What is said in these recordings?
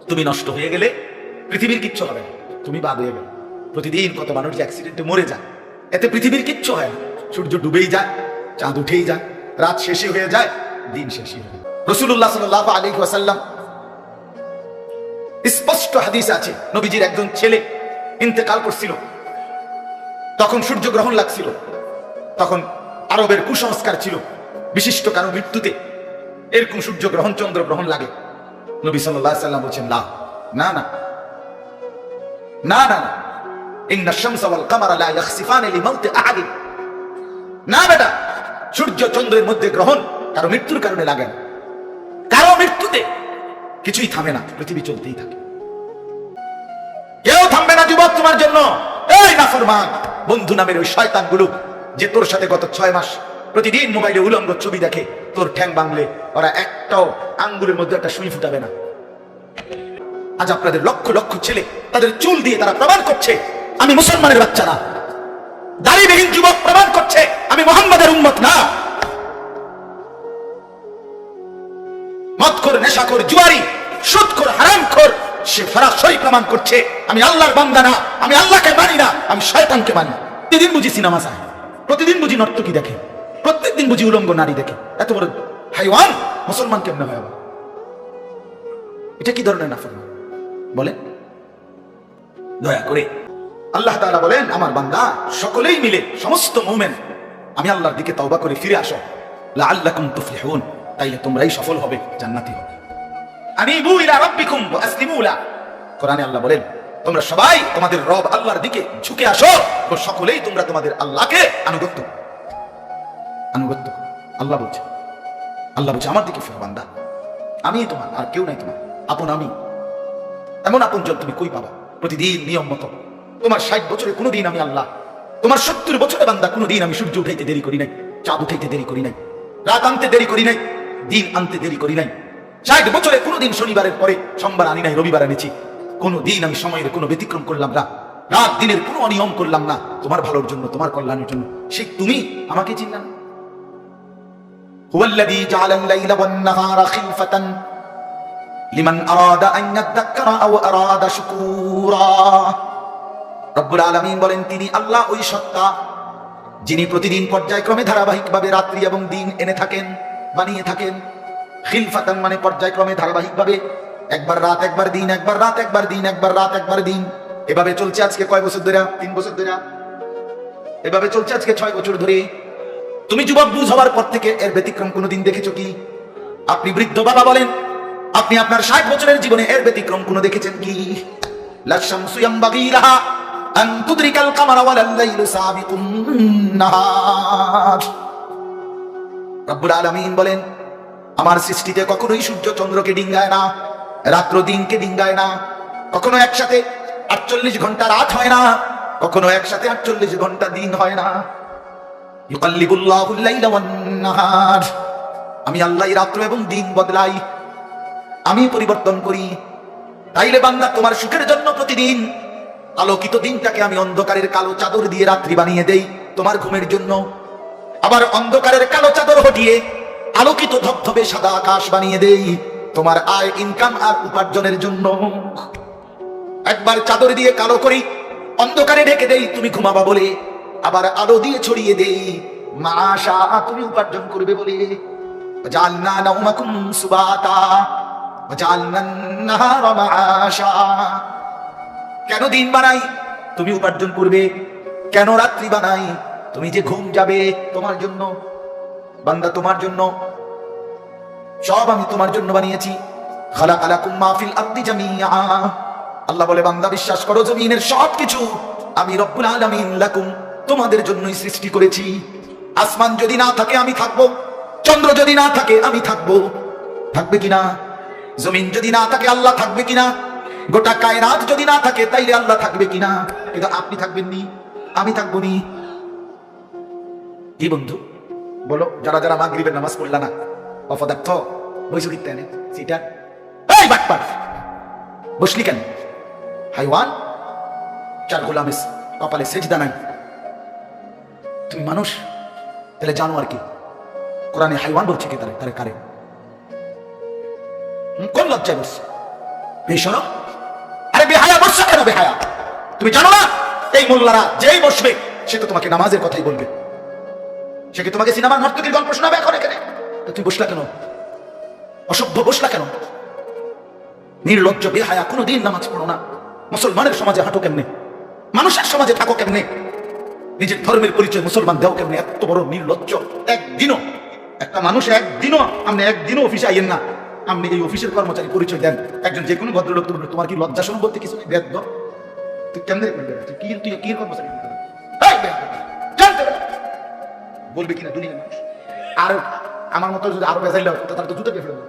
তুমি নষ্ট হয়ে গেলে পৃথিবীর কিচ্ছু হবে না, তুমি বাদ হয়ে গেলে। প্রতিদিন কত মানুষ যে অ্যাক্সিডেন্টে মরে যায়, এতে পৃথিবীর কিচ্ছু হয় না। সূর্য ডুবেই যায়, চাঁদ উঠেই যায়, রাত শেষই হয়ে যায়, দিন শেষই হয়ে যায়। রাসূলুল্লাহ সাল্লাল্লাহু আলাইহি ওয়াসাল্লাম স্পষ্ট হাদিস আছে, নবীজির একজন ছেলে ইন্তেকাল করছিল, তখন সূর্যগ্রহণ লাগছিল। তখন আরবের কুসংস্কার ছিল বিশিষ্ট কারো মৃত্যুতে এরকম সূর্যগ্রহণ চন্দ্রগ্রহণ লাগে। নবী সাল্লাল্লাহু আলাইহি ওয়াসাল্লাম বলেছেন, না না না না না না, ইন্না শামসা ওয়াল কামারা লা ইয়াখসিফানি লিমাউতি আহাদিন। না বেটা, সূর্য চন্দ্রের মধ্যে গ্রহণ কারো মৃত্যুর কারণে লাগে না। কারো মৃত্যুতে কিছুই থামে না, পৃথিবী চলতেই থাকে, কেউ থামবে না যুবক তোমার জন্য। এই নাফরমান বন্ধু নামের ওই শয়তানগুলো যে তোর সাথে গত 6 মাস প্রতিদিন মোবাইলে উলঙ্গ ছবি দেখে, তোর ঠ্যাং ভাঙলে ওরা একটাও আঙ্গুলের মধ্যে একটা সুই ফুটাবে না। আজ আপনাদের লক্ষ লক্ষ ছেলে তাদের চুল দিয়ে তারা প্রমাণ করছে আমি মুসলমানের বাচ্চা না। দাড়িবিহীন যুবক প্রমাণ করছে আমি মুহাম্মাদের উম্মত না। মদখোর, নেশাখোর, জুয়ারি, সুদখোর, হারামখোর সে সরাসরি প্রমাণ করছে আমি আল্লাহর বান্দা না, আমি আল্লাহকে মানি না, আমি শয়তানকে মানি। প্রতিদিন বুঝি সিনেমা চায়, প্রতিদিন বুঝি নর্তকী দেখে, প্রত্যেকদিন বুঝি উলঙ্গ নারী দেখে। এত বড় হাইওয়ান মুসলমান কেমনে হয়? এটা কি ধরনের নাফরমান বলে? দয়া করে আল্লাহ তাআলা বলেন, আমার বান্দা সকলেই মিলে সমস্ত মুমিন আমি আল্লাহর দিকে তওবা করে ফিরে আসো, লাআল্লাকুম তুফলিহুন, তাইলে তোমরাই সফল হবে, জান্নাতি হবে। আনিবু ইলা রাব্বিকুম ওয়া আসলিমু লা, কোরআনে আল্লাহ বলেন তোমরা সবাই তোমাদের রব আল্লাহর দিকে ঝুঁকে আসো, তো সকলেই তোমরা তোমাদের আল্লাহকে আনুগত্য আল্লাহ বলছে, আমার দিকে ফিরো বান্দা, আমি তোমার, আর কেউ নাই তোমার আপন। আমি এমন আপনজন তুমি কই পাবা? প্রতিদিন নিয়ম মতো তোমার 60 বছরে কোনোদিন আমি আল্লাহ, তোমার 70 বছরে বান্দা কোনোদিন আমি সূর্য উঠাইতে দেরি করি নাই, চাঁদ উঠাইতে দেরি করি নাই, রাত আনতে দেরি করি নাই, দিন আনতে দেরি করি নাই। 60 বছরে কোনোদিন শনিবারের পরে সোমবার আনি নাই, রবিবার এনেছি। কোনোদিন আমি সময়ের কোনো ব্যতিক্রম করলাম না, রাত দিনের কোনো অনিয়ম করলাম না, তোমার ভালোর জন্য, তোমার কল্যাণের জন্য। সে তুমি আমাকে চিনলাম। হুয়াল্লাযী জাআলাল লাইলা ওয়ান নাহারা খিলফাতান লিমান আরাদা আন ইয়াযাক্কারা আও আরাদা শুকুরা। রব্বুল আলামিন বলেন, তিনি আল্লাহ ওই সত্তা যিনি প্রতিদিন পর্যায়ক্রমে ধারাবাহিকভাবে রাত্রি এবং দিন এনে থাকেন, বানিয়ে থাকেন। খিলফাতান মানে পর্যায়ক্রমে ধারাবাহিকভাবে, একবার রাত একবার দিন, একবার রাত একবার দিন, একবার রাত একবার দিন, এভাবে চলছে আজকে কয় বছর ধরে? 3 বছর ধরে এভাবে চলছে, আজকে 6 বছর ধরে। তুমি যুবক বুঝ হওয়ার পর থেকে এর ব্যতিক্রম কোনোদিন দেখেছো কি? আপনি বৃদ্ধ বাবা বলেন, আপনি আপনার 60 বছরের জীবনে এর ব্যতিক্রম কোনো দেখেছেন কি? লা শামসু ইয়ামবাগি লাহা আন তুদরিকাল কামারা ওয়ালাল লাইলু সাবিকুন নাহার। রব্বুল আলামিন বলেন, আমার সৃষ্টিতে কখনোই সূর্য চন্দ্রকে ডিঙ্গায় না, রাত্র দিনকে ডিঙ্গায় না, কখনো একসাথে 48 ঘন্টা রাত হয় না, কখনো একসাথে 48 ঘন্টা দিন হয় না। ইউকাল্লিবুল্লাহুল লাইলা ওয়ান নাহার, আমি আল্লাহ রাত্র এবং দিন বদলাই, আমি পরিবর্তন করি। তাইলে বান্দা তোমার সুখের জন্য প্রতিদিন আলোকিত দিনটাকে আমি অন্ধকারের কালো চাদর দিয়ে রাত্রি বানিয়ে দেই তোমার ঘুমের জন্য, আবার অন্ধকারের কালো চাদর হটিয়ে আলোকিত ধবধবে সাদা আকাশ বানিয়ে দেই তোমার আয়, ইনকাম আর উপার্জনের জন্য। একবার চাদর দিয়ে কালো করি, অন্ধকারে ঢেকে দেই তুমি ঘুমাবা বলে, আবার আলো দিয়ে ছড়িয়ে দেই মাশা তুমি উপার্জন করবে বলে। জাআলনা নাওমাকুম সুবাতা ওয়া জাআলনান নাহারা মাআশা। কেন দিন বানাই? তুমি উপার্জন করবে। কেন রাত্রি বানাই? তুমি যে ঘুম যাবে তোমার জন্য। বান্দা তোমার জন্য, সব আমি তোমার জন্য বানিয়েছি। খালাকালাকুম মা ফিল আরদি জামিআ, আল্লাহ বলে বান্দা বিশ্বাস করো জমিনের সবকিছু আমি রব্বুল আলামিন লাকুম তোমাদের জন্যই সৃষ্টি করেছি। আসমান যদি না থাকে আমি থাকবো, চন্দ্র যদি না থাকে আমি থাকবো, থাকবে কিনা? জমিন যদি না থাকে আল্লাহ থাকবে কিনা? গোটা কায়নাত যদি না থাকে তাইলে আল্লাহ থাকবে কিনা? কিন্তু আপনি থাকবেন নি, আমি থাকবো নি। কি বন্ধু বলো, যারা যারা মাগরিবের নামাজ পড়লা না, অপদার্থ বইসু কিতে আনে সিটা, এই বাটপার বসলি কেন? হাইওয়ান, চার গোলামের কপালে সেজদা নাই, তুমি মানুষ তাহলে জানো আর কি? কোরআনে হাইওয়ান বলছে কি? তারে কারে কোন লজ্জায় বসছে? বেশরম, আরে বেহায়া বসছো কেন বেহায়া? তুমি জানো না এই মোল্লারা যেই বসবে সে তো তোমাকে নামাজের কথাই বলবে, সে কি তোমাকে সিনেমা নর্তকীর গল্প শোনাবে এখন এখানে? তুই বসলা কেন? অসভ্য বসলা কেন? নির্লজ্জ বেহায়া, কোনোদিন নামাজ পড়ো না। মুসলমানের সমাজে হাঁটো কেমনে? মানুষের সমাজে থাকো কেমনে? নিজের ধর্মের পরিচয় মুসলমান দেও কেমনে? এত বড় নির্লজ্জ। একদিনও একটা মানুষ একদিনও অফিসে আইয়েন না, আপনি এই অফিসের কর্মচারী পরিচয় দেন একজন যে কোনো ভদ্রলোক, তোমার কি লজ্জা শরম বলতে কিছু নেই? বেদ তুই কেমনে তুই কি কর্মচারী বলবে কিনা দুনিয়ার মানুষ? আর আমার মতো যদি আরো বেজাইল তারা তো জুতো পেয়ে ফেলবে।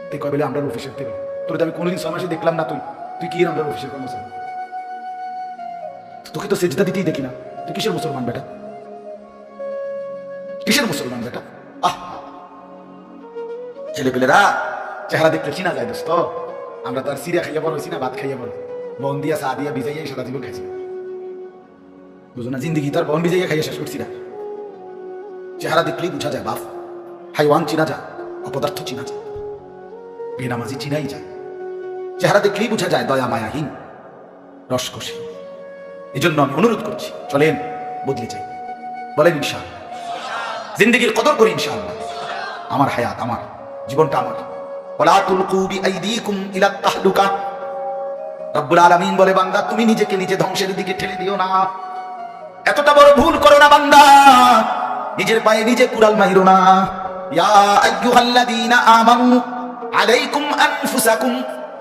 তুই কয় বলে আমরা অফিসের থেকে তোর আমি কোনোদিন সমাজে দেখলাম না, তুই কি আমরা অফিসের কর্মচারী? তোকে তো সেজদা দিতেই দেখি না, তুই কিসের মুসলমান বেটা? কিসের মুসলমান বেটা? ছেলেপেলেরা চেহারা দেখলে চিনা যায় দোস্ত। আমরা তো আর সিরিয়া খাইয়া বড় হয়েছি না, ভাত খাইয়া বড়, বন দিয়া চা দিয়া ভিজাইয়া সারা জীবন খাইছি, বুঝো না? জিন্দিগি তার বন ভিজাইয়া খাইয়া শেষ করছি না। চেহারা দেখলেই বোঝা যায় বাপ, হাইওয়ান চিনা যায়, অপদার্থ চিনা যায়, বেনামাজি চিনাই যায়। চেহারা দেখলেই বোঝা যায় দয়া মায়াহীন, রসকসী। এই জন্য আমি অনুরোধ করছি, চলেন বদলে যাই, বলেন ইনশাআল্লাহ। জিন্দিগির কদর করি ইনশাআল্লাহ। আমার হায়াত, আমার জীবনটা আমার। ওয়ালা তুলকু বিআইদিকুম ইলা তাহলুকা। রব্বুল আলামিন বলে, বান্দা তুমি নিজেকে নিজে ধ্বংসের দিকে ঠেলে দিও না, এতটা বড় ভুল করো না বান্দা, নিজের পায়ে নিজে কুড়াল মাইরো না। ইয়া আইয়ুহাল্লাযীনা আমানু আলাইকুম আনফুসাকুম।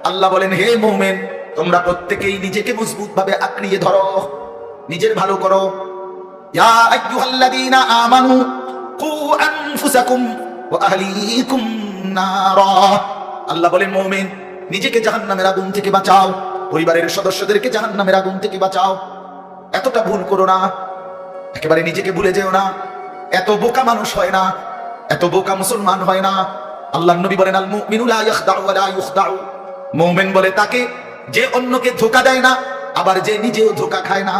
আল্লাহ বলেন, হে মুমিন, তোমরা প্রত্যেকেই নিজেকে মজবুত ভাবে আঁকড়িয়ে ধরো, নিজের ভালো করো। ইয়া আইয়ুহাল্লাযীনা আমানু কু আনফুসাকুম ওয়া আহলিকুম নারা। আল্লাহ বলেন, মুমিন, নিজেকে জাহান্নামের আগুন থেকে বাঁচাও, পরিবারের সদস্যদেরকে জাহান্নামের আগুন থেকে বাঁচাও। এতটা ভুল করো না, একেবারে নিজেকে ভুলে যেও না। এত বোকা মানুষ হয় না, এত বোকা মুসলমান হয় না। আল্লাহর নবী বলেন, আল মুমিনু লা ইয়াখদাউ ওয়া লা ইউখদাউ। মুমিন বলে তাকে যে অন্যকে ধোঁকা দেয় না, আবার যে নিজেও ধোঁকা খায় না।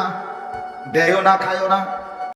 দেয়ও না, খায়ও না।